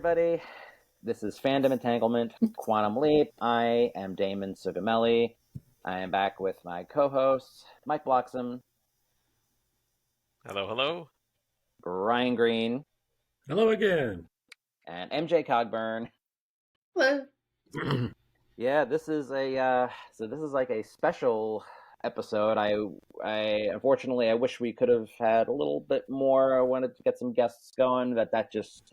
everybody. This is Fandom Entanglement, Quantum Leap. I am Damon Sugamelli. I am back with my co-hosts, Mike Bloxam. Hello, hello. Brian Green. Hello again. And MJ Cogburn. Hello. Yeah, this is like a special episode. I unfortunately I wish we could have had a little bit more. I wanted to get some guests going, that just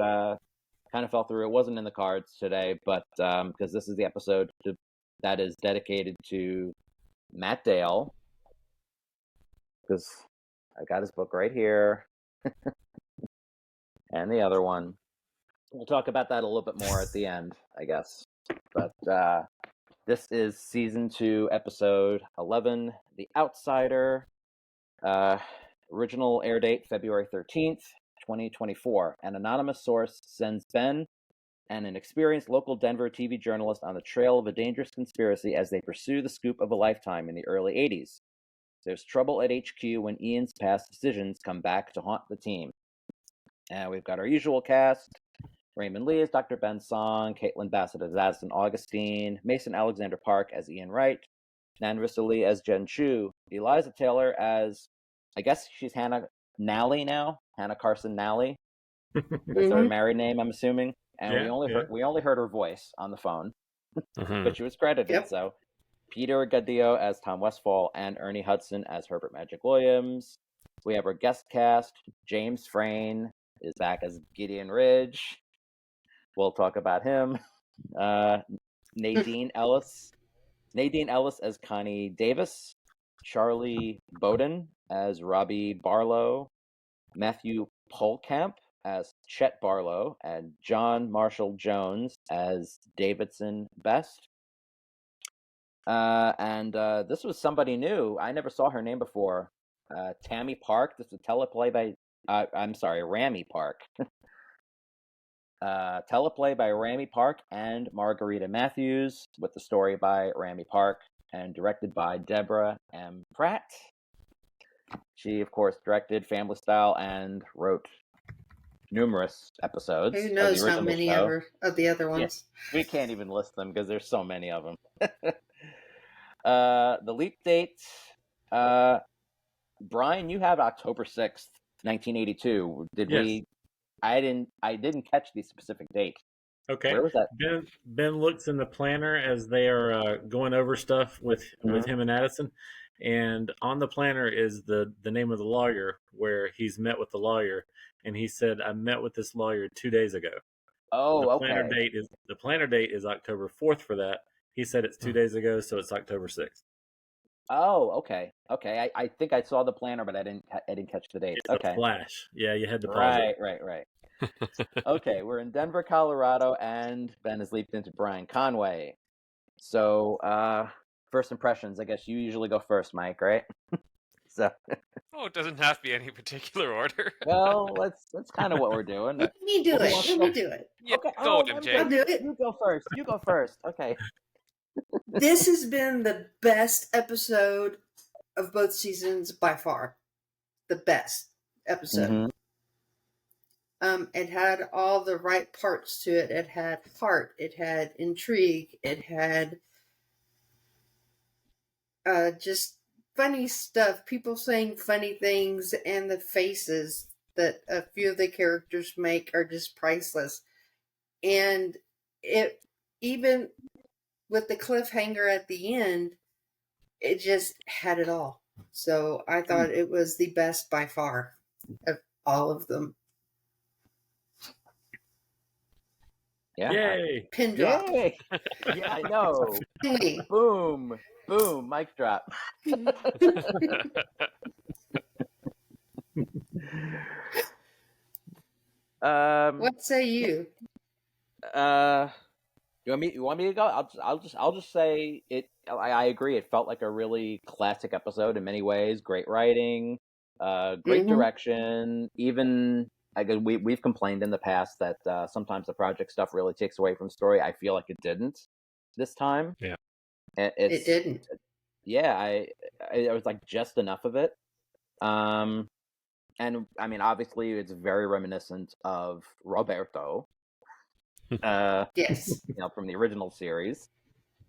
kind of fell through. It wasn't in the cards today, but because this is the episode that is dedicated to Matt Dale, because I got his book right here, and the other one. We'll talk about that a little bit more at the end, I guess. But this is season 2, episode 11, The Outsider. Original air date February 13th, 2024. An anonymous source sends Ben and an experienced local Denver TV journalist on the trail of a dangerous conspiracy as they pursue the scoop of a lifetime in the early 80s. There's trouble at HQ when Ian's past decisions come back to haunt the team. And we've got our usual cast. Raymond Lee as Dr. Ben Song, Caitlin Bassett as Addison Augustine, Mason Alexander Park as Ian Wright, Nan Lee as Jen Chu, Eliza Taylor as, I guess she's Hannah Nally now, Hannah Carson Nally. That's her married name, I'm assuming. And we only heard her voice on the phone, but she was credited. Yep. So Peter Gadillo as Tom Westfall and Ernie Hudson as Herbert Magic Williams. We have our guest cast. James Frain is back as Gideon Ridge. We'll talk about him. Nadine Ellis as Connie Davis. Charlie Bowden as Robbie Barlow. Matthew Polkamp as Chet Barlow. And John Marshall Jones as Davidson Best. And this was somebody new. I never saw her name before. Tammy Park. This is a teleplay by... Rammy Park. Teleplay by Rammy Park and Margarita Matthews, with the story by Rammy Park and directed by Deborah M. Pratt. She, of course, directed Family Style and wrote numerous episodes. Who knows how many of the other ones? Yeah, we can't even list them because there's so many of them. The leap date, Brian, you have October 6th, 1982. Did we? I didn't catch the specific date. Okay. Where was that? Ben looks in the planner as they are going over stuff with him and Addison, and on the planner is the name of the lawyer where he's met with the lawyer, and he said, "I met with this lawyer 2 days ago." Oh, the planner date is October 4th for that. He said it's 2 days ago, so it's October 6th. Oh, okay. I think I saw the planner, but I didn't catch the date. It's a flash. Yeah, you had to pause it. Right. Okay, we're in Denver, Colorado, and Ben has leaped into Brian Conway. So, first impressions. I guess you usually go first, Mike, right? So. Oh, it doesn't have to be any particular order. Well, that's kind of what we're doing. Let me do it. Yeah, okay. Go, MJ. I'll do it. You go first. Okay. This has been the best episode of both seasons by far. The best episode. Mm-hmm. It had all the right parts to it. It had heart. It had intrigue. It had just funny stuff. People saying funny things, and the faces that a few of the characters make are just priceless. And it, even with the cliffhanger at the end, it just had it all. So I thought it was the best by far of all of them. Yeah. Yay! Pin drop. Yay! Yeah, I know. Boom. Mic drop. What say you? You want me to go? I'll just say it. I agree. It felt like a really classic episode in many ways. Great writing, great direction. Even we've complained in the past that sometimes the project stuff really takes away from story. I feel like it didn't this time. Yeah, it didn't. Yeah, it was like just enough of it. And I mean, obviously, it's very reminiscent of Roberto. Yes. from the original series.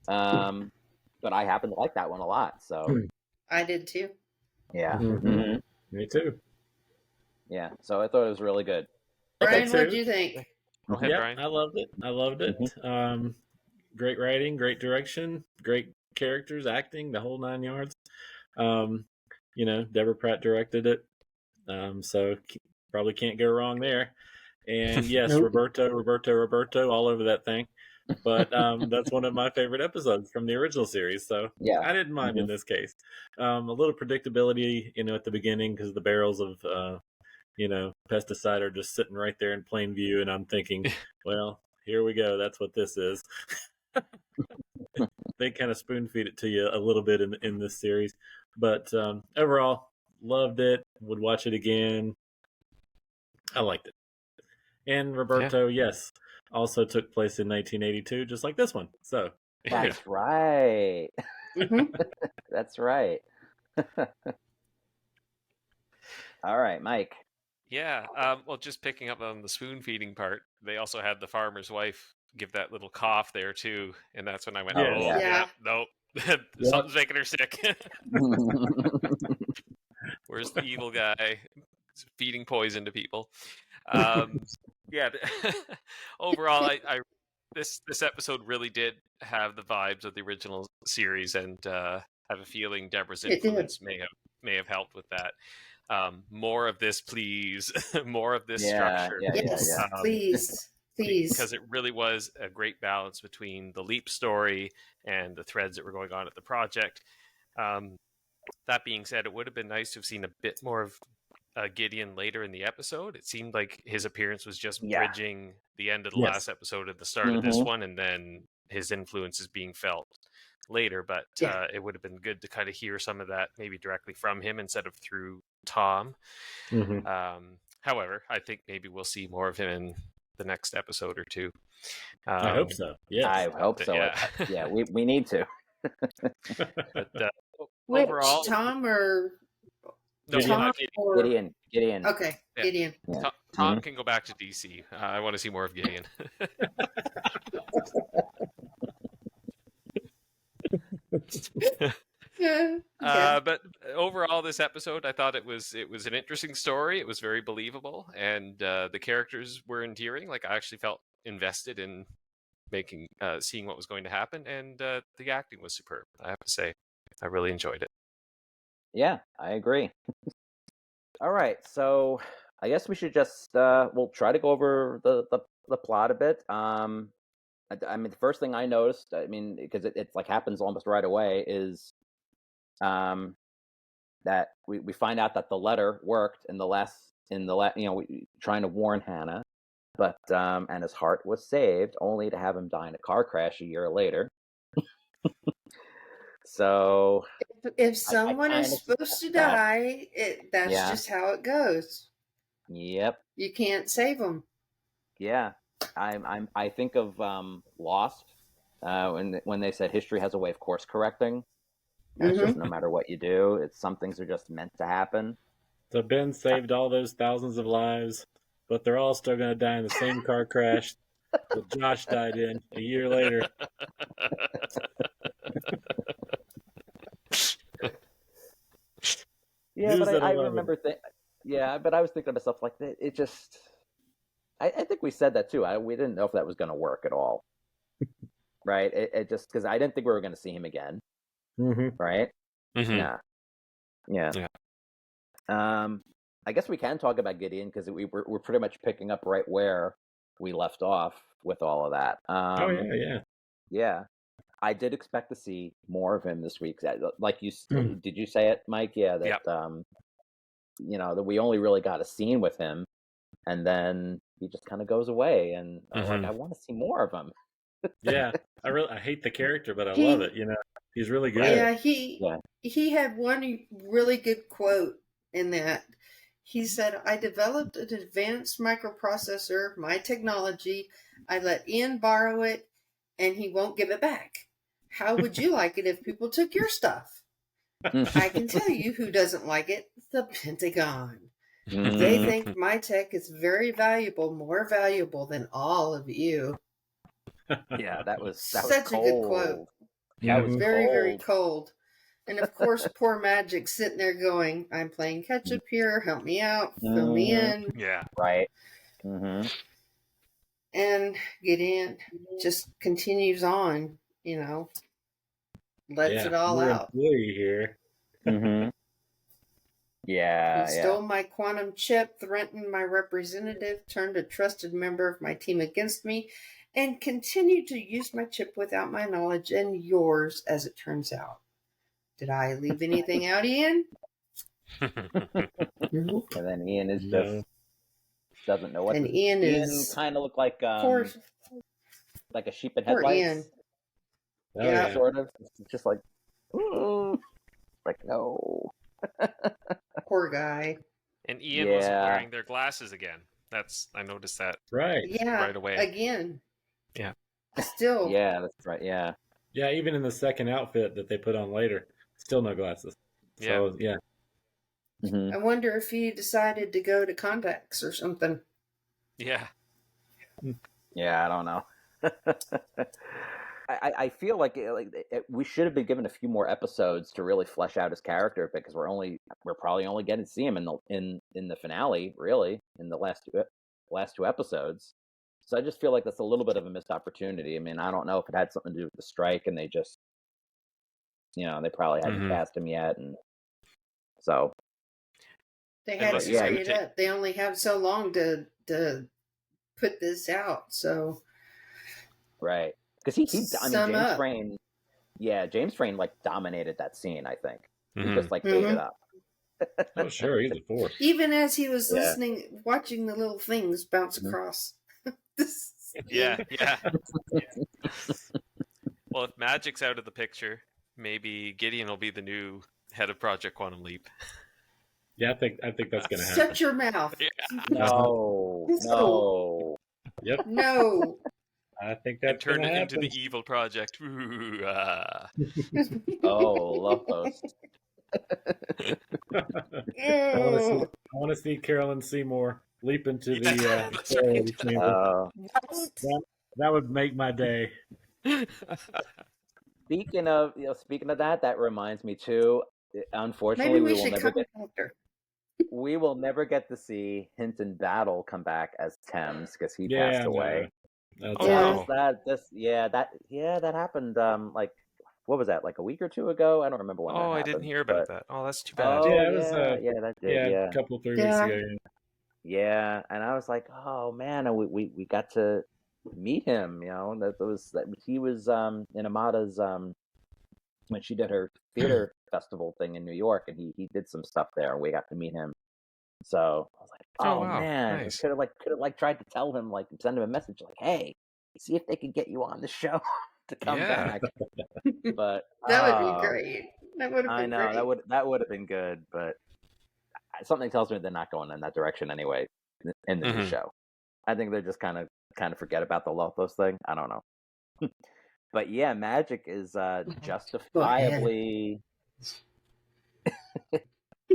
But I happen to like that one a lot. So I did too. yeah, Mhm. Me too. yeah. So I thought it was really good. Brian, too. what do you think? Go ahead, Yeah, Brian. I loved it. I loved it. Great writing, great direction, great characters, acting, the whole 9 yards. Deborah Pratt directed it, so probably can't go wrong there. And yes, Nope. Roberto, all over that thing. But that's one of my favorite episodes from the original series, so Yeah. I didn't mind in this case. A little predictability, at the beginning because the barrels of pesticide are just sitting right there in plain view, and I'm thinking, well, here we go. That's what this is. They kind of spoon feed it to you a little bit in this series, but overall, loved it. Would watch it again. I liked it. And Roberto, yes, also took place in 1982, just like this one. So That's right. That's right. All right, Mike. Yeah. Well, just picking up on the spoon feeding part, they also had the farmer's wife give that little cough there too, and that's when I went, Yes. "Oh, Yeah. nope, something's making her sick." Where's the evil guy feeding poison to people? Yeah. Overall, this episode really did have the vibes of the original series, and have a feeling Deborah's It did. influence may have helped with that. More of this, please. More of this structure. Yes, please. Because it really was a great balance between the Leap story and the threads that were going on at the project. That being said, it would have been nice to have seen a bit more of Gideon later in the episode. It seemed like his appearance was just bridging the end of the last episode and the start of this one, and then his influence is being felt later. But it would have been good to kind of hear some of that maybe directly from him instead of through Tom. However, I think maybe we'll see more of him in the next episode or two. I hope so. Yes. I hope so. Yeah, we need to. But Which, overall, Tom or no, Tom or Gideon. Okay, Yeah. Gideon. Tom can go back to DC. I want to see more of Gideon. Yeah. But overall, this episode, I thought it was an interesting story. It was very believable, and the characters were endearing. Like, I actually felt invested in seeing what was going to happen, and the acting was superb. I have to say, I really enjoyed it. Yeah, I agree. All right, so I guess we should just we'll try to go over the plot a bit. I mean, the first thing I noticed, I mean, because it like happens almost right away, is that we find out that the letter worked trying to warn Hannah, but and his heart was saved, only to have him die in a car crash a year later. So if someone is supposed to die, that's just how it goes. Yep. You can't save them. Yeah, I think of Lost when they said history has a way of course correcting. It's just no matter what you do, some things are just meant to happen. So Ben saved all those thousands of lives, but they're all still going to die in the same car crash that Josh died in a year later. Yeah, but I remember but I was thinking to myself, like, it just, I think we said that too. We didn't know if that was going to work at all. Right? It just, because I didn't think we were going to see him again. Right? Yeah. I guess we can talk about Gideon, because we're pretty much picking up right where we left off with all of that. Yeah. I did expect to see more of him this week. Like did you say it, Mike? Yeah, that that we only really got a scene with him, and then he just kind of goes away, and I want to see more of him. Yeah, I hate the character, but I love it. He's really good. Yeah, he had one really good quote in that. He said, "I developed an advanced microprocessor, my technology. I let Ian borrow it, and he won't give it back. How would you like it if people took your stuff? I can tell you who doesn't like it, the Pentagon. They think my tech is very valuable, more valuable than all of you." Yeah, that was Such a good quote. cold. That was Very, very cold. cold. And of course, poor Magic sitting there going, I'm playing catch up here. Help me out. Fill me in. Yeah. Right. Mm-hmm. And Gideon just continues on, lets it all we're out. employee here. Mm-hmm. Yeah, He stole my quantum chip, threatened my representative, turned a trusted member of my team against me, and continued to use my chip without my knowledge and yours, as it turns out. Did I leave anything out, Ian? And then Ian is just doesn't know what. And Ian is kind of looked like like a sheep in poor headlights. Ian. Yeah. Sort of. It's just like, like no. Poor guy. And Ian wasn't wearing their glasses again. I noticed that. Right. Yeah. Right away. Again. Yeah. Still. Yeah, that's right. Yeah. Yeah, even in the second outfit that they put on later, still no glasses. So, yeah. Mm-hmm. I wonder if he decided to go to contacts or something. Yeah. Yeah, I don't know. I feel like we should have been given a few more episodes to really flesh out his character, because we're probably only getting to see him in the finale, really, in the last two episodes. So I just feel like that's a little bit of a missed opportunity. I mean, I don't know if it had something to do with the strike, and they just, they probably hadn't cast him yet, and so they had to hurry it up. They only have so long to put this out, so right. Because James Frayne like dominated that scene. I think he just like ate it up. Oh, sure, he's a force. Even as he was listening, watching the little things bounce across. Yeah. Well, if Magic's out of the picture, maybe Gideon will be the new head of Project Quantum Leap. Yeah, I think that's going to happen. Shut your mouth. Yeah. No. Yep. No. I think that's turn it happen. into the evil project. Oh, love post. I want to see Carolyn Seymour leap into the chamber. That would make my day. Speaking of that reminds me too. Unfortunately, maybe we will never get to see Hinton Battle come back as Thames, because he passed away. That happened. Like, what was that? Like a week or two ago? I don't remember when. I didn't hear about that. Oh, that's too bad. That did. A couple 3 weeks ago. Yeah, and I was like, oh man, and we got to meet him. He was in Amada's when she did her theater festival thing in New York, and he did some stuff there, and we got to meet him. So I was like, wow, man, nice. Could have tried to tell him, like, send him a message like, hey, see if they could get you on the show to come back. But that would be great. That would have been great. I know that would have been good, but something tells me they're not going in that direction anyway in the new show. I think they're just kind of forget about the Lothos thing. I don't know. But yeah, Magic is justifiably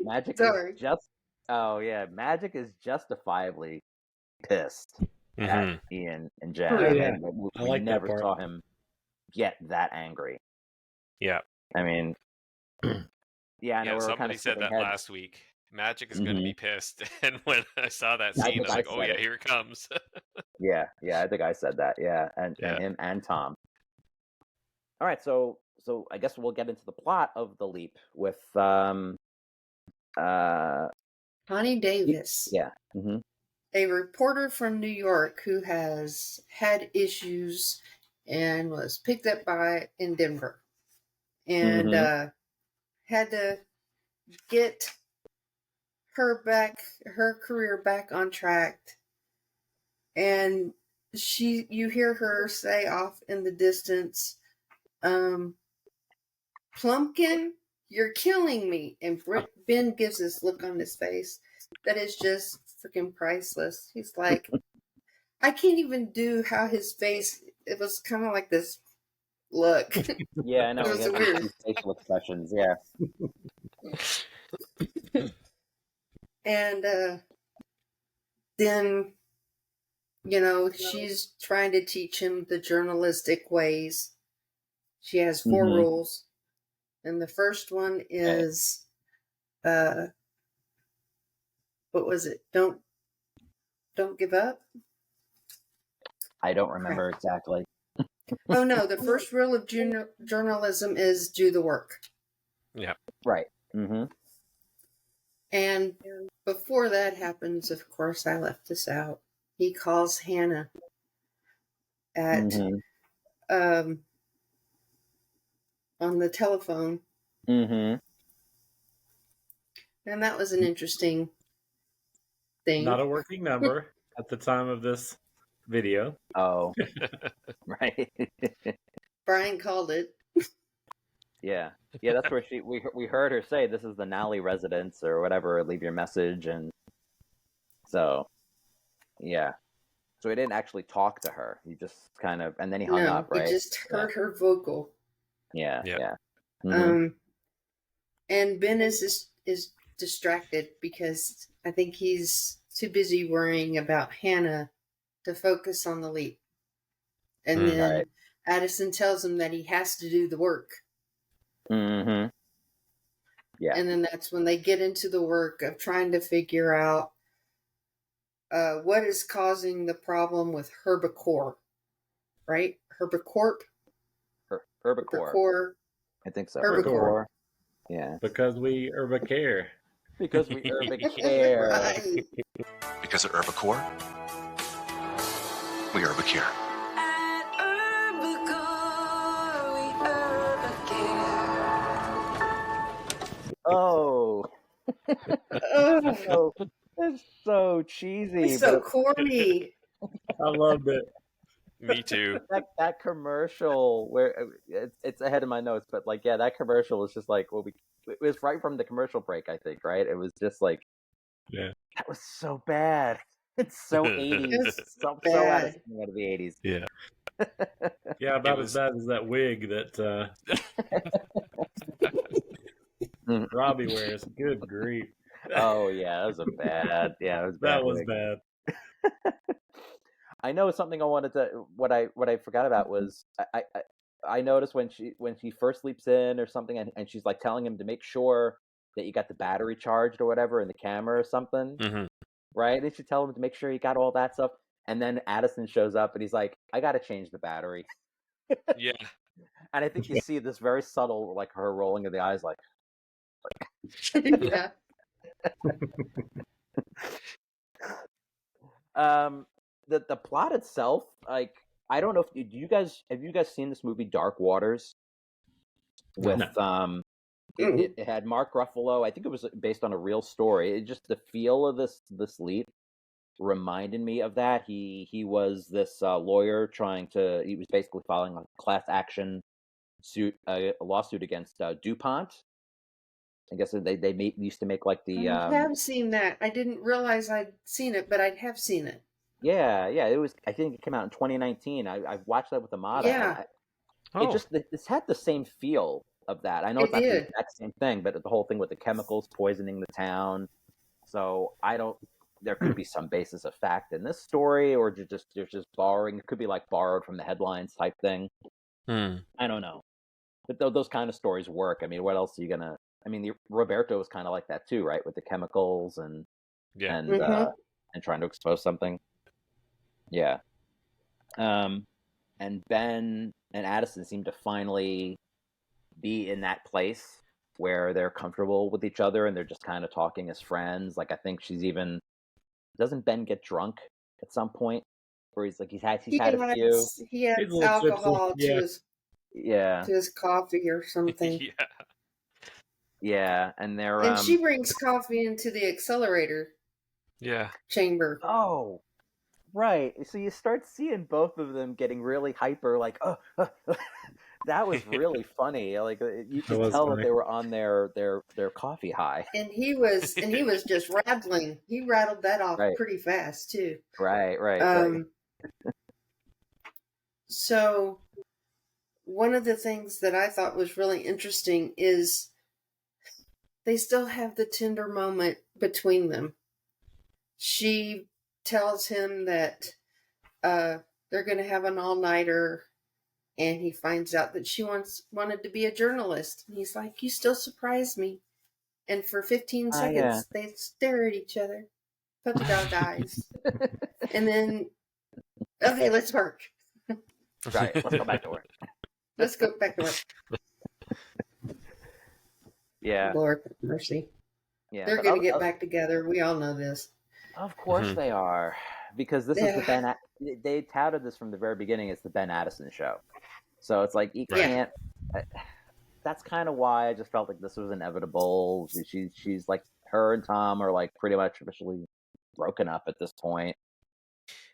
Magic is justifiably pissed at Ian and Jen. We never saw him get that angry. Yeah. I mean, I know somebody said that last week. Magic is going to be pissed, and when I saw that scene, I was like, "Oh yeah, here it comes." yeah, I think I said that. Yeah, and him and Tom. All right, so I guess we'll get into the plot of The Leap with Connie Davis. Yeah. A reporter from New York who has had issues and was picked up in Denver, and had to get her career back on track. And you hear her say off in the distance, Plumpkin, you're killing me. And Ben gives this look on his face that is just freaking priceless. He's like, I can't even do how his face, it was kind of like this look. Yeah, I know. It was weird. Facial expressions, yeah. And then she's trying to teach him the journalistic ways. She has 4 Mhm. rules. And the first one is, what was it? Don't give up. I don't remember exactly. Oh no, the first rule of journalism is do the work. Yeah. Right. Mm-hmm. And before that happens, of course, I left this out. He calls Hannah at Mm-hmm. On the telephone, Mm-hmm. and that was an interesting thing. Not a working number at the time of this video. Oh, right. Brian called it. Yeah. Yeah, that's where we heard her say, "This is the Nally residence," or whatever, leave your message. And so, yeah. So he didn't actually talk to her. He just kind of, and then he hung No, up, right? he just heard her vocal. Yeah. Yeah. Yeah. Mhm. And Ben is distracted because I think he's too busy worrying about Hannah to focus on the leap. And then Right. Addison tells him that he has to do the work. Mm-hmm. Yeah. And then that's when they get into the work of trying to figure out what is causing the problem with Herbicore, right? Herbicorp? Herbicore. I think so. Herbicore. Yeah. Because we herbicare. Because we herbicare. Right. Because of Herbicore, we herbicare. Oh. Oh, It's so cheesy. it's so but corny. I loved it. Me too. that commercial where it's ahead of my notes, but like, yeah, that commercial was just like, it was right from the commercial break, I think, right? It was just like, Yeah. that was so bad. It's so 80s. It's so bad. out of the 80s. Yeah. Yeah, about was- as bad as that wig that Robbie wears. Good grief. Oh yeah, that was a bad. Yeah, it was bad. That was wig. bad. I know something I wanted to. What I forgot about was I noticed when she first leaps in or something, and she's like telling him to make sure that you got the battery charged or whatever in the camera or something, Mhm. right? And she tell him to make sure he got all that stuff, and then Addison shows up and he's like, "I got to change the battery," Yeah. and I think you see this very subtle, like her rolling of the eyes, like. Yeah. The plot itself, like, I don't know if have you guys seen this movie Dark Waters? With No. it had Mark Ruffalo. I think it was based on a real story. It just, the feel of this leap reminded me of that. He was this lawyer he was basically filing a class action suit, a lawsuit against DuPont. I guess they used to make like the I have seen that. I didn't realize I'd seen it, but I have seen it. yeah, it was. I think it came out in 2019. I watched that with Amada. Yeah. This had the same feel of that. I know it's not the exact same thing, but the whole thing with the chemicals poisoning the town. So there could be some basis of fact in this story, or just borrowing. It could be like borrowed from the headlines type thing. I don't know. But those kind of stories work. I mean, what else are you gonna? I mean, Roberto was kind of like that too, right? With the chemicals and trying to expose something. Yeah. And Ben and Addison seem to finally be in that place where they're comfortable with each other and they're just kind of talking as friends. Like, I think doesn't Ben get drunk at some point? Where he's like, he's had a few. He has He's a little alcohol tipsy. to his coffee or something. Yeah. Yeah, and they're And she brings coffee into the accelerator Yeah. chamber. Oh, right. So you start seeing both of them getting really hyper, like, that was really funny. Like, you could tell that they were on their coffee high. And he was just rattling. He rattled that off pretty fast too. Right. So one of the things that I thought was really interesting is they still have the tender moment between them. She tells him that they're going to have an all-nighter, and he finds out that she wanted to be a journalist. And he's like, you still surprise me. And for 15 seconds, they stare at each other. Puppy dog eyes. And then, okay, let's work. Right, let's go back to work. Let's go back to work. Yeah. Lord mercy. Yeah. They're going to get back together. We all know this. Of course they are. Because this is the Ben... They touted this from the very beginning as the Ben Addison show. So it's like, you can't... That's kind of why I just felt like this was inevitable. She's like... Her and Tom are like pretty much officially broken up at this point.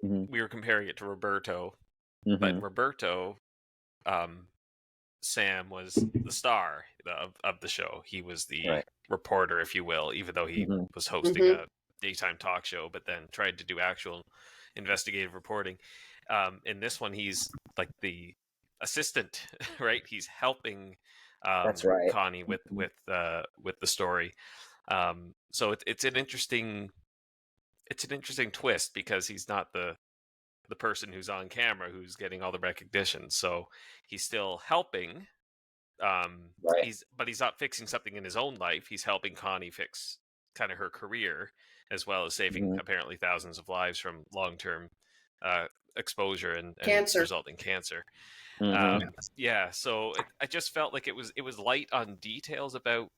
We were comparing it to Roberto. But Roberto... Sam was the star of the show. He was the reporter, if you will, even though he was hosting a daytime talk show, but then tried to do actual investigative reporting. In this one, he's like the assistant, right? He's helping that's right. Connie with the story. So it's an interesting twist, because he's not the person who's on camera who's getting all the recognition. So he's still helping. He's not fixing something in his own life. He's helping Connie fix kind of her career, as well as saving apparently thousands of lives from long-term exposure and resulting cancer. So I just felt like it was light on details about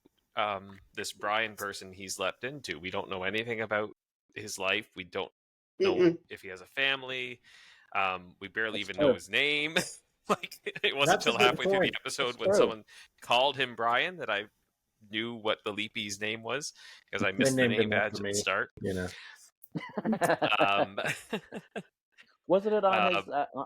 this Brian person he's leapt into. We don't know anything about his life. We don't know if he has a family. We barely even know his name. Like, it wasn't until halfway through the episode when someone called him Brian that I knew what the Leapy's name was, because I missed the name badge at the start. You know. Wasn't it on his?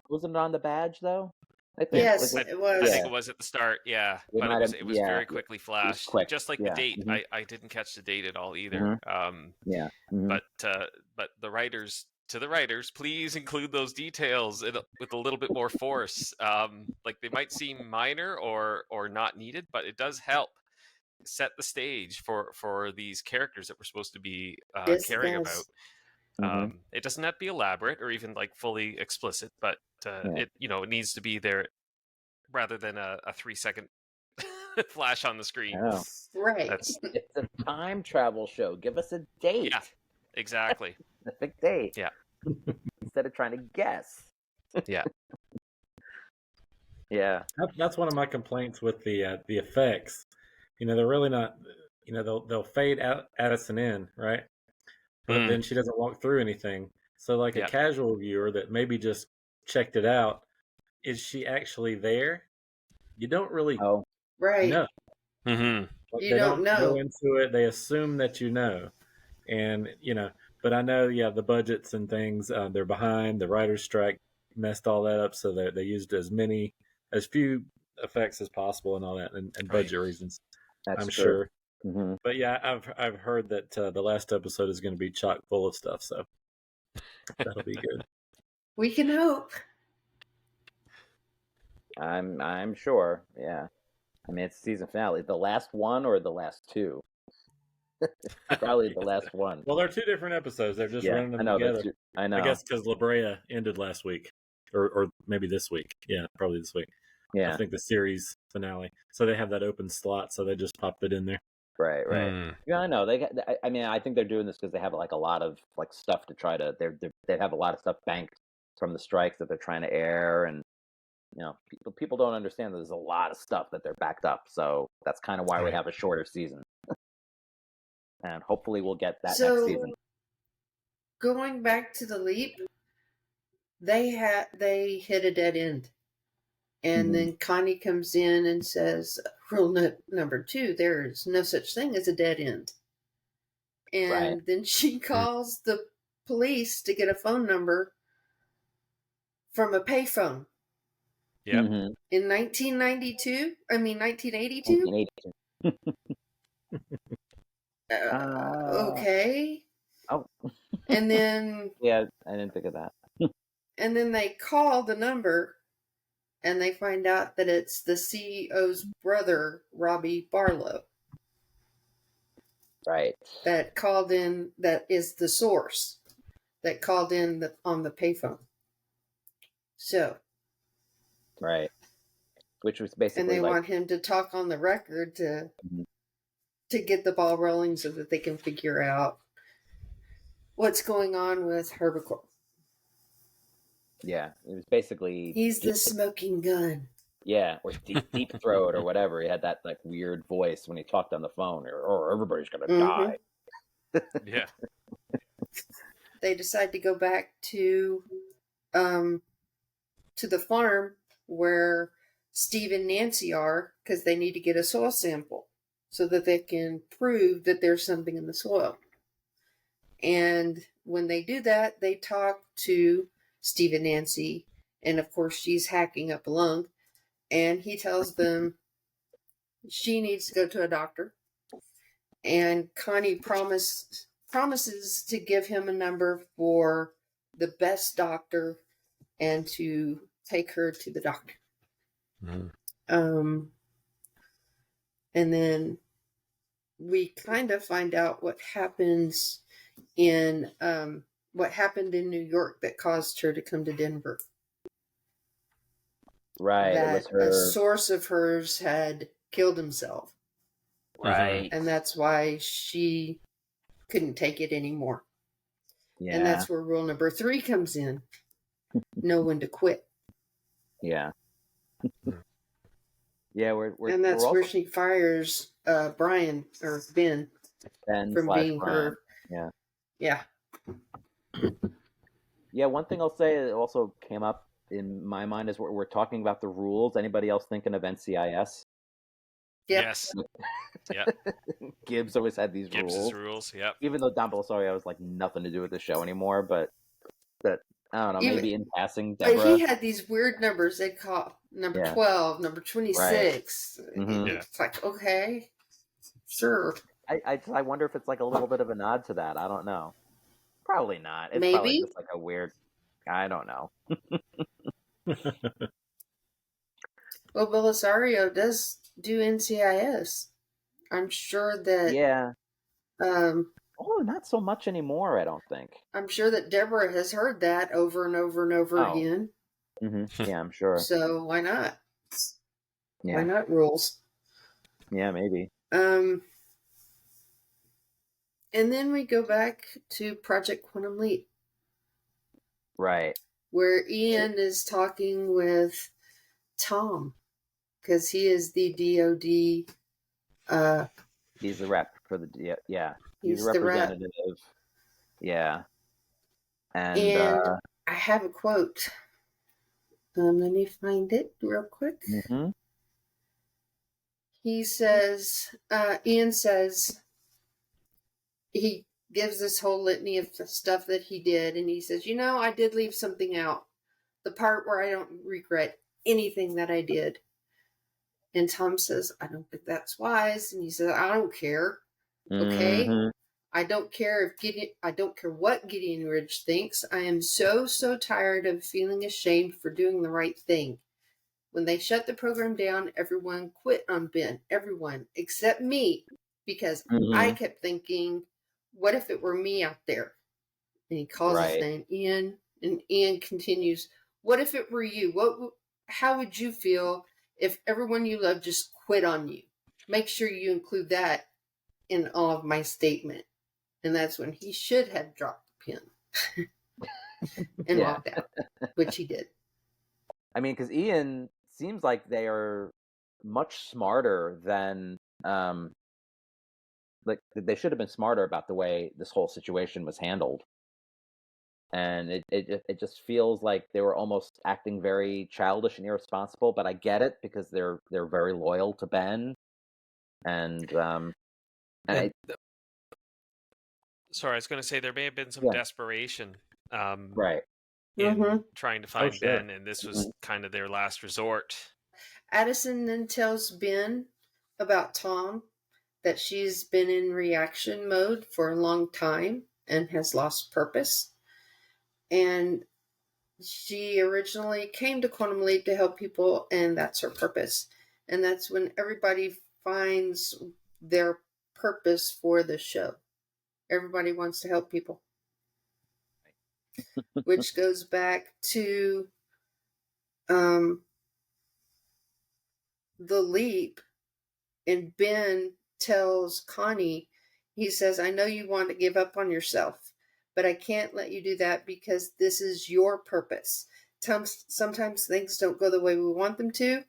Wasn't it on the badge though? I think. Yes, it was. I think it was at the start. Yeah, but it was very quickly flashed. Quick. Just like the date, I didn't catch the date at all either. But the writers. To the writers, please include those details with a little bit more force. Like, they might seem minor or not needed, but it does help set the stage for these characters that we're supposed to be caring about. It doesn't have to be elaborate or even like fully explicit, but it needs to be there rather than a 3-second flash on the screen. Right. It's a time travel show. Give us a date. Yeah, exactly. A big date. Yeah. Instead of trying to guess. Yeah. Yeah. That's one of my complaints with the effects. They're really not. They'll fade Addison in, right? But then she doesn't walk through anything. So, like a casual viewer that maybe just checked it out, is she actually there? You don't really know. You They don't know. Go into it. They assume that you know, and But I know, the budgets and things, they're behind. The writer's strike messed all that up, so they used as few effects as possible and all that, and budget reasons. That's I'm true. sure. But yeah, I've heard that the last episode is going to be chock full of stuff, so that'll be good. We can hope. I'm sure. Yeah. I mean, it's season finale. The last one or the last two? Probably the last one. Well, they're two different episodes. They're just running them together. I know. I guess because La Brea ended last week, or maybe this week. Yeah, probably this week. Yeah. I think the series finale. So they have that open slot, so they just popped it in there. Right. Yeah, I know. I think they're doing this because they have like a lot of like stuff to try to. They have a lot of stuff banked from the strikes that they're trying to air, and people don't understand that there's a lot of stuff that they're backed up. So that's kind of why we have a shorter season. And hopefully we'll get that next season. Going back to the Leap, they hit a dead end. And then Connie comes in and says, rule number 2, there is no such thing as a dead end. And then she calls the police to get a phone number from a payphone. Yeah. In 1982? I mean, 1982? 1982. Okay. Oh. And then... Yeah, I didn't think of that. And then they call the number, and they find out that it's the CEO's brother, Robbie Barlow. Right. That called in, that is the source, that called in on the payphone. So, Right. Which was and basically they like, want him to talk on the record to Mhm. get the ball rolling so that they can figure out what's going on with Herbivore. yeah, it was basically, He's the smoking gun. yeah, or deep throat or whatever. He had that like weird voice when he talked on the phone, or everybody's gonna die. Yeah. They decide to go back to the farm where Steve and Nancy are, because they need to get a soil sample so that they can prove that there's something in the soil. And when they do that, they talk to Steve and Nancy, and of course she's hacking up a lung, and he tells them she needs to go to a doctor, and Connie promises to give him a number for the best doctor and to take her to the doctor. Mhm. And then we kind of find out what happens in what happened in New York that caused her to come to Denver. Right. It was That her. a source of hers had killed himself, Right. and that's why she couldn't take it anymore. Yeah. And that's where rule number 3 comes in: know when to quit. Yeah. Yeah. And that's we're where also she fires Brian or Ben Ben from / being Brian. her. Yeah. Yeah. Yeah. One thing I'll say that also came up in my mind is we're talking about the rules. Anybody else thinking of NCIS? Yep. Yes. Yeah. Gibbs always had these Gibbs's rules. rules. Yep. Even though Don Belisario has like nothing to do with the show anymore, but I don't know, Even- maybe in passing, But Deborah. he had these weird numbers they'd call number Yeah. 12, number 26. Mhm. And Yeah. it's like, okay, sure. I wonder if it's like a little bit of a nod to that. I don't know. Probably not. It's probably Maybe. just like a weird. I don't know. Well, Belisario does do NCIS. I'm sure that Yeah. um, Oh, not so much anymore. I don't think. I'm sure that Deborah has heard that over and over and over Oh. again. Yeah, I'm sure. So why not? Yeah. Why not rules? Yeah, maybe. And then we go back to Project Quantum Leap, Right. where Ian is talking with Tom, because he is the DOD. He's the rep for the. Yeah. He's a He's the rep. representative. Yeah. And And I have a quote. Let me find it real quick. mhm. He says, Ian says, he gives this whole litany of stuff that he did, and he says, I did leave something out. The part where I don't regret anything that I did. And Tom says, I don't think that's wise. And he says, I don't care. Okay? Mhm. I don't care I don't care what Gideon Ridge thinks. I am so tired of feeling ashamed for doing the right thing. When they shut the program down, everyone quit on Ben. Everyone except me, because I Mhm. kept thinking, what if it were me out there? And he calls his Right. name Ian, and Ian continues, what if it were you? How would you feel if everyone you love just quit on you? Make sure you include that in all of my statement. And that's when he should have dropped the pen and Yeah. walked out, which he did. I mean, because Ian seems like they are much smarter than like they should have been smarter about the way this whole situation was handled. And it just feels like they were almost acting very childish and irresponsible. But I get it because they're very loyal to Ben, and Sorry, I was going to say there may have been some Yeah. desperation right. in trying to find sure. Ben, and this was kind of their last resort. Addison then tells Ben about Tom, that she's been in reaction mode for a long time and has lost purpose. And she originally came to Quantum Leap to help people, and that's her purpose. And that's when everybody finds their purpose for the show. Everybody wants to help people. Which goes back to the leap, and Ben tells Connie, he says, I know you want to give up on yourself, but I can't let you do that because this is your purpose. Sometimes things don't go the way we want them to.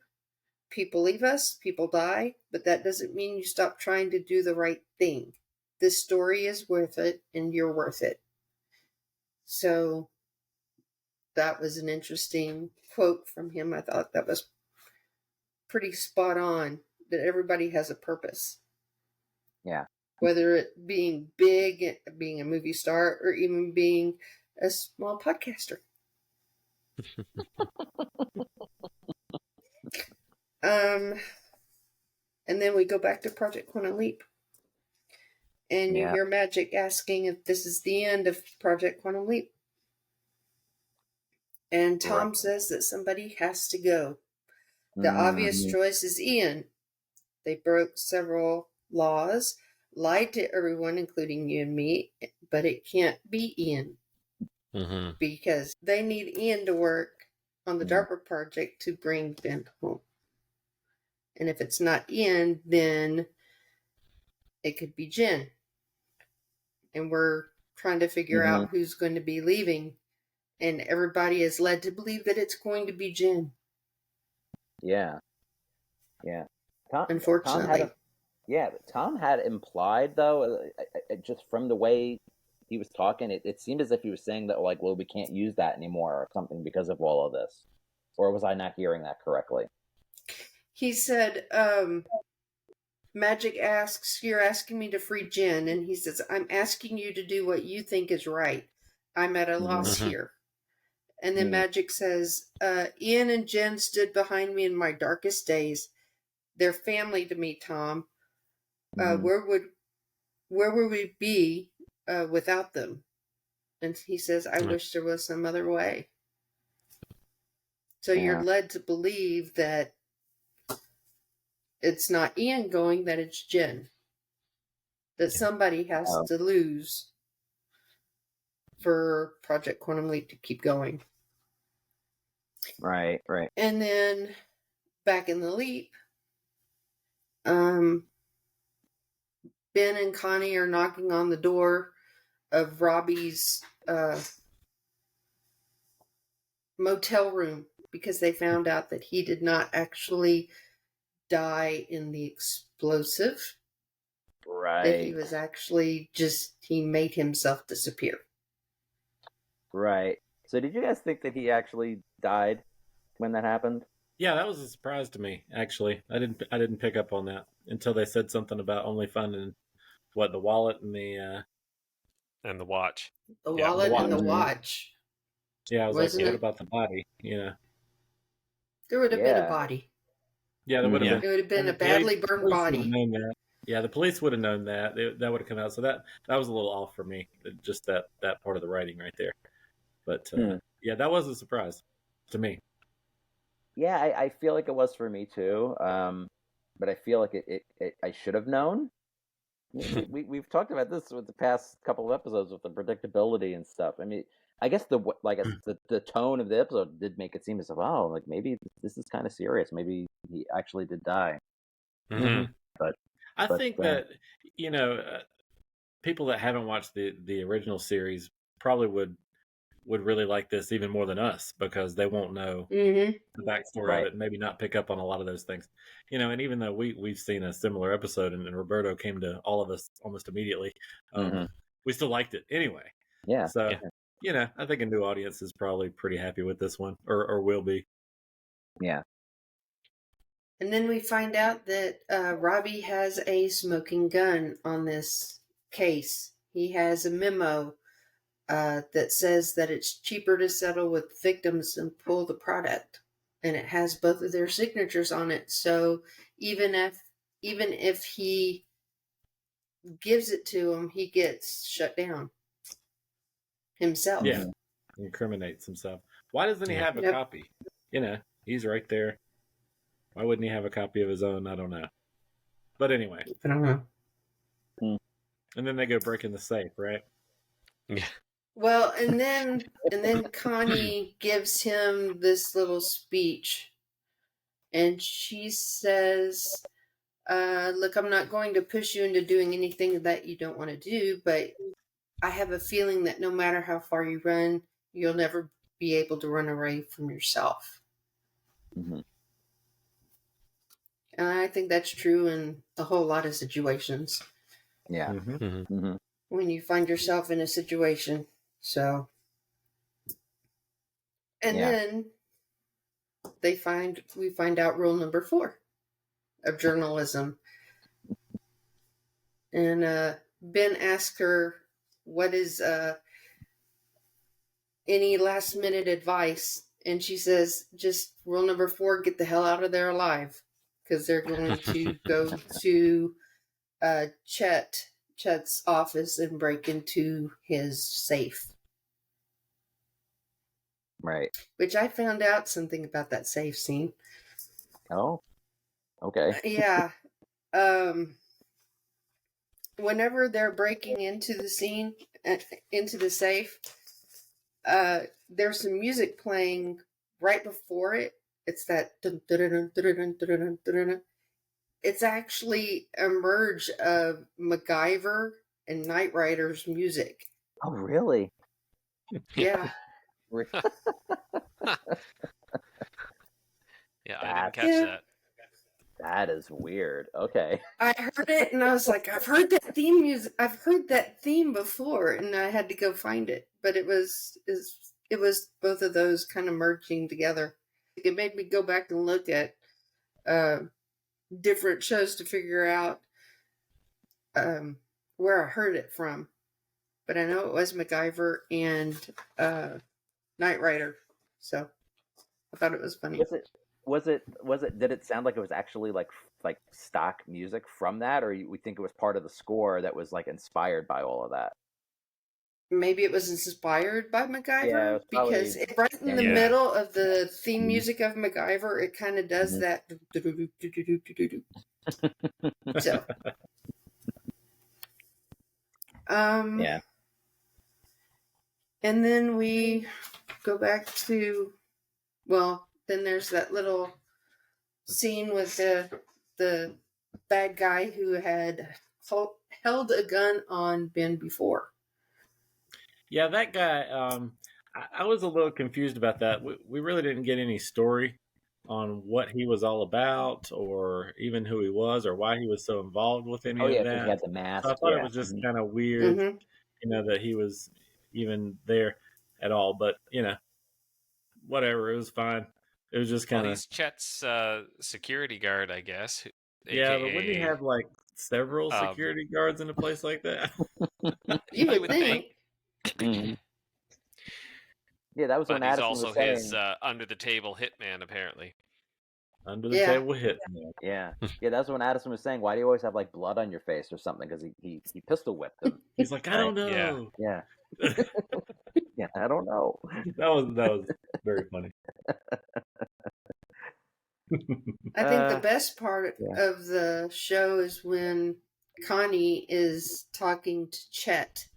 People leave us, people die, but that doesn't mean you stop trying to do the right thing. This story is worth it, and you're worth it. So that was an interesting quote from him. I thought that was pretty spot on, that everybody has a purpose. Yeah. Whether it being big, being a movie star, or even being a small podcaster. And then we go back to Project Quantum Leap. And you hear Magic asking if this is the end of Project Quantum Leap. And Tom says that somebody has to go. The obvious choice is Ian. They broke several laws, lied to everyone, including you and me, but it can't be Ian. Because they need Ian to work on the DARPA project to bring Ben home. And if it's not Ian, then it could be Jen. And we're trying to figure out who's going to be leaving. And everybody is led to believe that it's going to be Jen. Yeah. Unfortunately. Tom had implied, though, just from the way he was talking, it seemed as if he was saying that, like, well, we can't use that anymore or something because of all of this. Or was I not hearing that correctly? He said, Magic asks, you're asking me to free Jen. And he says, I'm asking you to do what you think is right. I'm at a loss here. And then Magic says, Ian and Jen stood behind me in my darkest days. They're family to me, Tom. Where would we be without them? And he says, I wish there was some other way. So you're led to believe that it's not Ian going, that it's Jen. That somebody has to lose for Project Quantum Leap to keep going. Right. And then back in the Leap, Ben and Connie are knocking on the door of Robbie's motel room because they found out that he did not actually die in the explosive. Right. That he was actually he made himself disappear. Right. So did you guys think that he actually died when that happened? Yeah, that was a surprise to me, actually. I didn't pick up on that until they said something about only finding the wallet and the watch. The wallet and the watch. Yeah, I was like, what about the body? Yeah. There would have been a body. Yeah, there would have been. It would have been a badly burned body. Known that. Yeah, the police would have known that. That would have come out. So that was a little off for me. Just that part of the writing right there. But yeah, that was a surprise to me. Yeah, I feel like it was for me too. But I feel like I should have known. We've talked about this with the past couple of episodes with the predictability and stuff. I mean, I guess the tone of the episode did make it seem as if, oh, like maybe this is kind of serious. Maybe he actually did die. But I think that people that haven't watched the original series probably would really like this even more than us because they won't know the backstory of it and maybe not pick up on a lot of those things. And even though we've seen a similar episode and Roberto came to all of us almost immediately, we still liked it anyway. Yeah. So, I think a new audience is probably pretty happy with this one or will be. Yeah. And then we find out that Robbie has a smoking gun on this case. He has a memo that says that it's cheaper to settle with victims than pull the product, and it has both of their signatures on it. So even if he gives it to him, he gets shut down himself. Yeah, incriminates himself. Why doesn't he have a copy? He's right there. Why wouldn't he have a copy of his own? I don't know. But anyway, I don't know. And then they go break in the safe, right? Yeah. Well, and then Connie gives him this little speech, and she says, look, I'm not going to push you into doing anything that you don't want to do, but I have a feeling that no matter how far you run, you'll never be able to run away from yourself. Mm-hmm. And I think that's true in a whole lot of situations. Yeah. Mm-hmm. Mm-hmm. When you find yourself in a situation. So, and Yeah. then we find out rule number 4 of journalism. And Ben asks her, what is any last minute advice? And she says, just rule number 4, get the hell out of there alive. Because they're going to go to Chet's office and break into his safe. Right. Which I found out something about that safe scene. Oh. Okay. Yeah. Whenever they're breaking into the scene, into the safe, there's some music playing right before it. It's that dun, dun, dun, dun, dun, dun, dun, dun, dun. It's actually a merge of MacGyver and Knight Rider's music. Oh, really? Yeah. Yeah, I didn't catch Yeah. that. That is weird. Okay. I heard it and I was like, I've heard that theme music. I've heard that theme before, and I had to go find it. But it was both of those kind of merging together. It made me go back and look at different shows to figure out where I heard it from. But I know it was MacGyver and Knight Rider. So I thought it was funny. Was it? Did it sound like it was actually like stock music from that, or we think it was part of the score that was like inspired by all of that? Maybe it was inspired by MacGyver, Yeah, it was probably, because right in the middle of the theme music of MacGyver, it kind of does that. So, yeah. And then we go back to, well, then there's that little scene with the bad guy who had held a gun on Ben before. Yeah, that guy, I was a little confused about that. We really didn't get any story on what he was all about, or even who he was, or why he was so involved with any of that. He had the mask. So I thought it was just kind of weird, that he was even there at all. But, whatever, it was fine. It was just kind of... he's Chet's security guard, I guess. Yeah, but wouldn't he have, like, several security guards in a place like that? You would think. Mm-hmm. Yeah, that was when Addison was saying... He's also his under-the-table hitman, apparently. Under-the-table hitman. Yeah, that's when Addison was saying, why do you always have, like, blood on your face or something? Because he pistol whipped him. He's like, I don't know. Yeah. Yeah, I don't know. That was very funny. I think the best part of the show is when Connie is talking to Chet,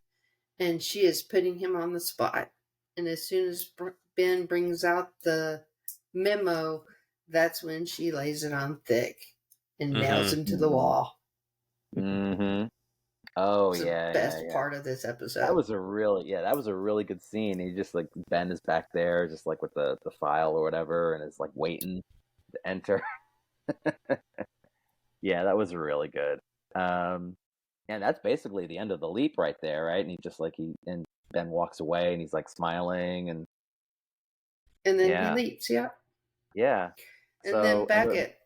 and she is putting him on the spot. And as soon as Ben brings out the memo, that's when she lays it on thick and nails him to the wall. Mm-hmm. Oh, it's the best part of this episode. That was a really good scene. He just, like, Ben is back there, just, like, with the file or whatever, and is, like, waiting to enter. Yeah, that was really good. And that's basically the end of the leap right there, right? And he just, like, and Ben walks away, and he's, like, smiling, and then he leaps, yeah. Yeah. And then back at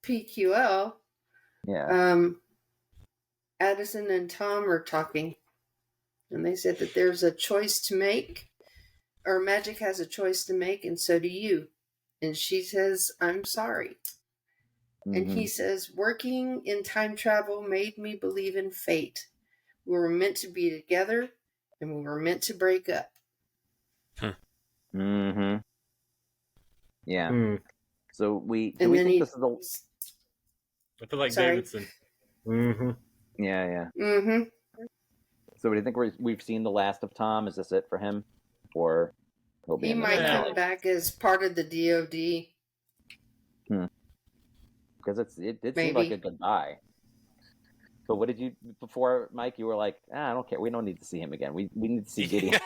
PQL, Addison and Tom are talking, and they said that there's a choice to make, or Magic has a choice to make, and so do you. And she says, I'm sorry. Mm-hmm. And he says, working in time travel made me believe in fate. We were meant to be together, and we were meant to break up. Mm-hmm. Yeah. Mm. So we think this is the... I feel like Davidson. Mm-hmm. Yeah. Mm-hmm. So do you think we've seen the last of Tom? Is this it for him? Or he'll be He in the might finale? come back as part of the DOD. Because it did seem Maybe. like a goodbye. But what did you, before, Mike, you were like, I don't care. We don't need to see him again. We need to see Gideon.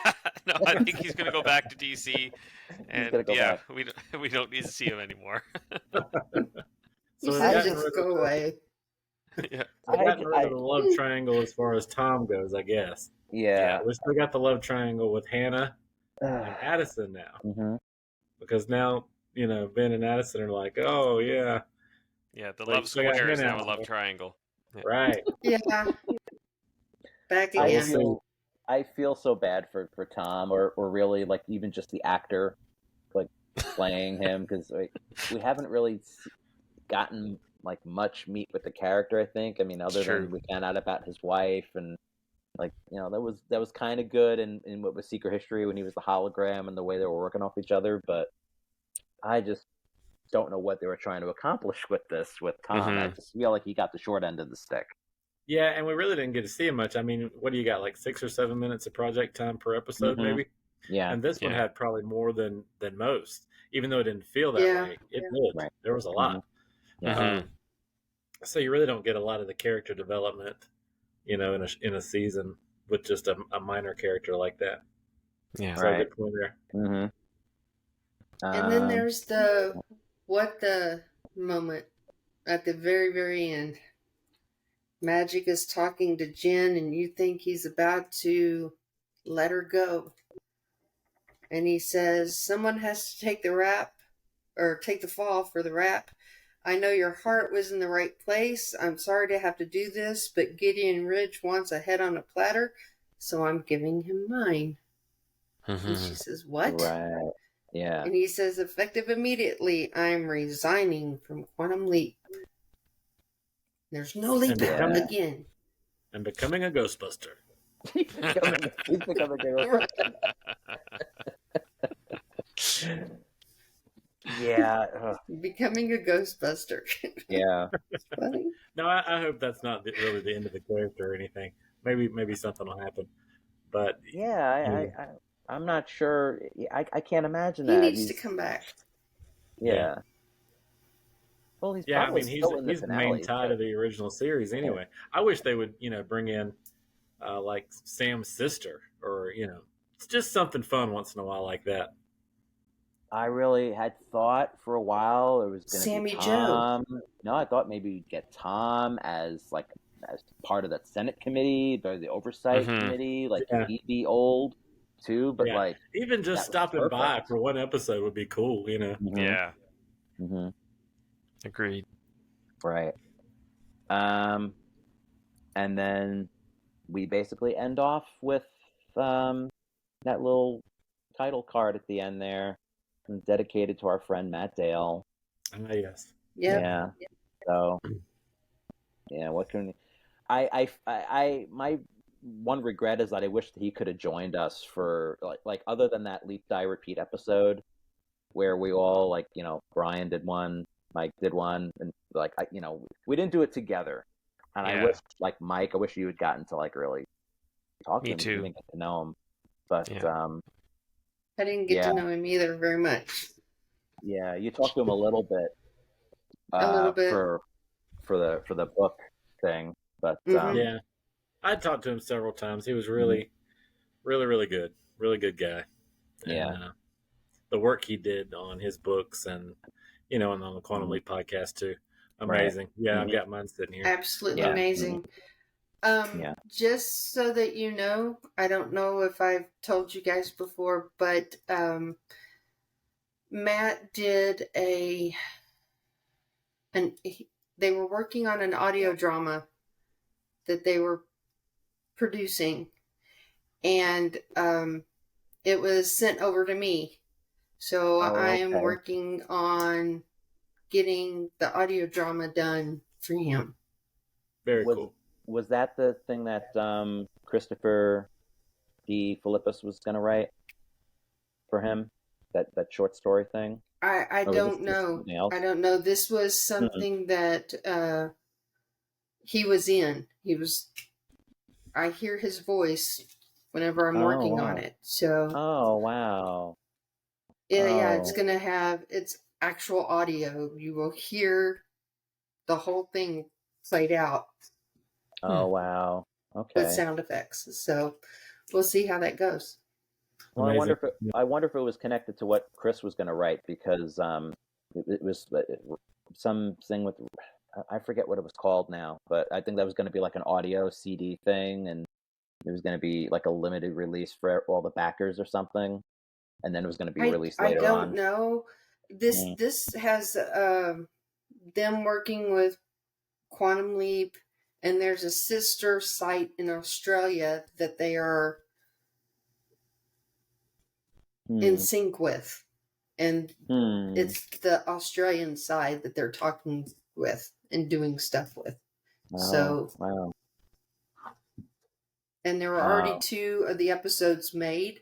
No, I think he's going to go back to DC, and gonna go back. we don't need to see him anymore. He So said that's just go away. Yeah. I've gotten rid of the love triangle as far as Tom goes, I guess. Yeah. We still got the love triangle with Hannah and Addison now. Mhm. Because now, Ben and Addison are like, oh, yeah. Yeah, the Like, love so I got square is Hannah now a out love there. triangle. Right. Yeah. Back I again. feel so bad for Tom, or really like even just the actor, like playing him, because we haven't really gotten like much meat with the character. I think. I mean, other than we found out about his wife, and like that was kind of good in what was Secret History when he was the hologram and the way they were working off each other. But I just don't know what they were trying to accomplish with Tom. I just feel like he got the short end of the stick. Yeah, and we really didn't get to see him much. I mean, what do you got, like 6 or 7 minutes of project time per episode, maybe? Yeah. And this one had probably more than most, even though it didn't feel that way. It did. Right. There was a lot. So you really don't get a lot of the character development, in a season with just a minor character like that. Yeah. So good point there. Mm-hmm. And then there's the what the moment at the very, very end. Magic is talking to Jen, and you think he's about to let her go. And he says, someone has to take the fall for the rap. I know your heart was in the right place. I'm sorry to have to do this, but Gideon Ridge wants a head on a platter, so I'm giving him mine. And she says, what? Right. Yeah. And he says, effective immediately, I'm resigning from Quantum Leap. There's no leap again. And becoming a Ghostbuster. He's becoming a Yeah. Becoming a Ghostbuster. Yeah. Funny. No, I hope that's not really the end of the character or anything. Maybe something will happen. But yeah, I'm not sure. I can't imagine He that. needs to come back. Yeah. Well, he's probably still in the he's the finale, main tie to the original series anyway. I wish they would, bring in like Sam's sister, or it's just something fun once in a while like that. I really had thought for a while it was going to Sammy be Tom. No, I thought maybe you'd get Tom as part of that Senate committee, or the oversight committee. Like, could he be old too? But like, even just stopping by for one episode would be cool, Mm-hmm. Yeah. Mm-hmm. Agreed. Right. And then we basically end off with that little title card at the end there, dedicated to our friend Matt Dale. Yes. Yep. Yeah. So, yeah. What can I my one regret is that I wish that he could have joined us for like other than that Leap Die Repeat episode where we all Brian did one, Mike did one, and we didn't do it together. And I wish Mike, I wish you had gotten to really talk to him. Too. You didn't get to know him, but I didn't get to know him either very much. Yeah, you talked to him a little bit. A little bit for the book thing, but yeah, I talked to him several times. He was really, really good, really good guy. And, the work he did on his books and and on the Quantum Leap podcast too, amazing. Right. Yeah, I've got mine sitting here. Absolutely amazing. Just so that you know, I don't know if I've told you guys before, but Matt did they were working on an audio drama that they were producing, and it was sent over to me. So I am working on getting the audio drama done for him. Very cool. Was that the thing that Christopher D. Philippus was going to write for him? That short story thing? I don't know. I don't know. This was something that he was in. He was I hear his voice whenever I'm working on wow. it. So Oh, wow. yeah, it's Oh, gonna have its actual audio. You will hear the whole thing played out oh, wow. with Okay. sound effects. So we'll see how that goes. Well, Amazing. I wonder if it was connected to what Chris was going to write because it was something with I forget what it was called now, but I think that was going to be like an audio CD thing, and it was going to be like a limited release for all the backers or something, and then it was going to be released I later don't on. know. Mm. This has them working with Quantum Leap, and there's a sister site in Australia that they are in Hmm. sync with, and Hmm. it's the Australian side that they're talking with and doing stuff with. Oh, So, wow. and there were already Wow. 2 of the episodes made,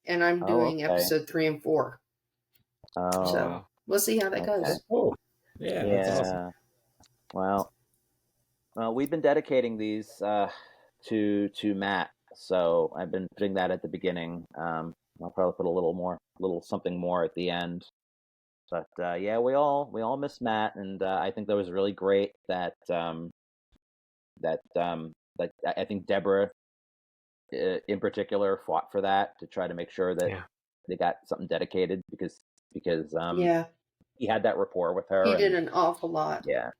and I'm Oh, doing okay. episode 3 and 4. Oh, So Wow. we'll see how that okay. goes. Oh, yeah, that's awesome. Yeah. Well, we've been dedicating these to Matt, so I've been putting that at the beginning. I'll probably put a little something more at the end. But yeah, we all miss Matt, and I think that was really great that I think Deborah in particular fought for that to try to make sure that Yeah. they got something dedicated because Yeah, he had that rapport with her, he did and an awful lot. yeah.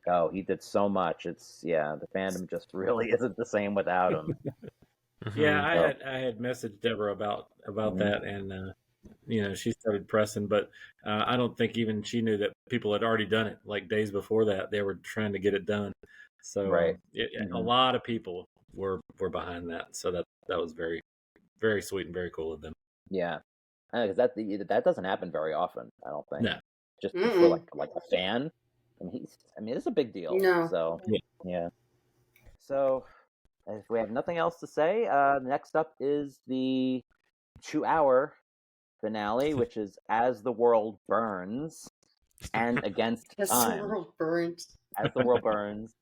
Oh, he did so much. It's the fandom just really isn't the same without him. Yeah, Mhm. So, I had messaged Deborah about mhm. that, and she started pressing, but I don't think even she knew that people had already done it. Like days before that, they were trying to get it done. So Right. a Hmm. lot of people were behind that. So that was very, very sweet and very cool of them. Yeah. Because that doesn't happen very often, I don't think. No, Just for Mm-mm. like a fan. I mean, it's a big deal. No. So, yeah, yeah. So, if we have nothing else to say, next up is the 2-hour finale, which is As the World Burns and Against As the Time. world burns. As the World Burns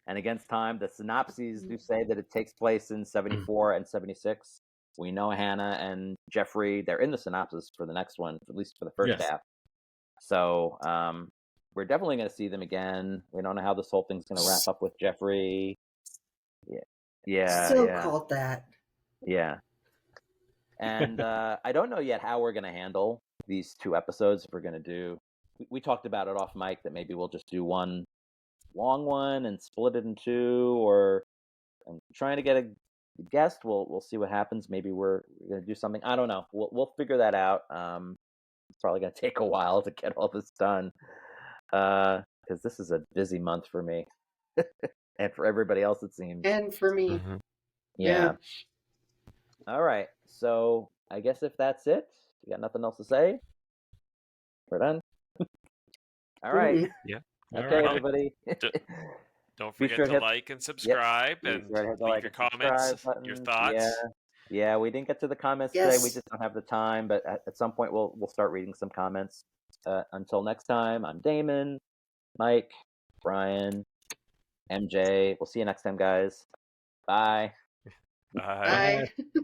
and Against Time. The synopses do say that it takes place in 74 and 76. We know Hannah and Jeffrey, they're in the synopsis for the next one, at least for the first yes, half. So we're definitely going to see them again. We don't know how this whole thing's going to wrap up with Jeffrey. Yeah, yeah, So yeah, called that. yeah. And I don't know yet how we're going to handle these 2 episodes. If we're going to do, we talked about it off mic that maybe we'll just do one long one and split it in 2, or I'm trying to get a guest. We'll see what happens. Maybe we're going to do something. I don't know. We'll figure that out. It's probably going to take a while to get all this done because this is a busy month for me and for everybody else, it seems. And for me. Mhm. Yeah. All right. So I guess if that's it, you got nothing else to say, we're done. All right. Mm-mm. Yeah. all Okay, right. everybody. Don't Be forget sure to to hit. like and Yep. subscribe Be and sure to hit the leave like your and subscribe comments, your buttons. Yeah. thoughts. Yeah, we didn't get to the comments today. We Yes. just don't have the time, but at some point we'll start reading some comments. Until next time, I'm Damon, Mike, Brian, MJ. We'll see you next time, guys. Bye. Bye. Bye.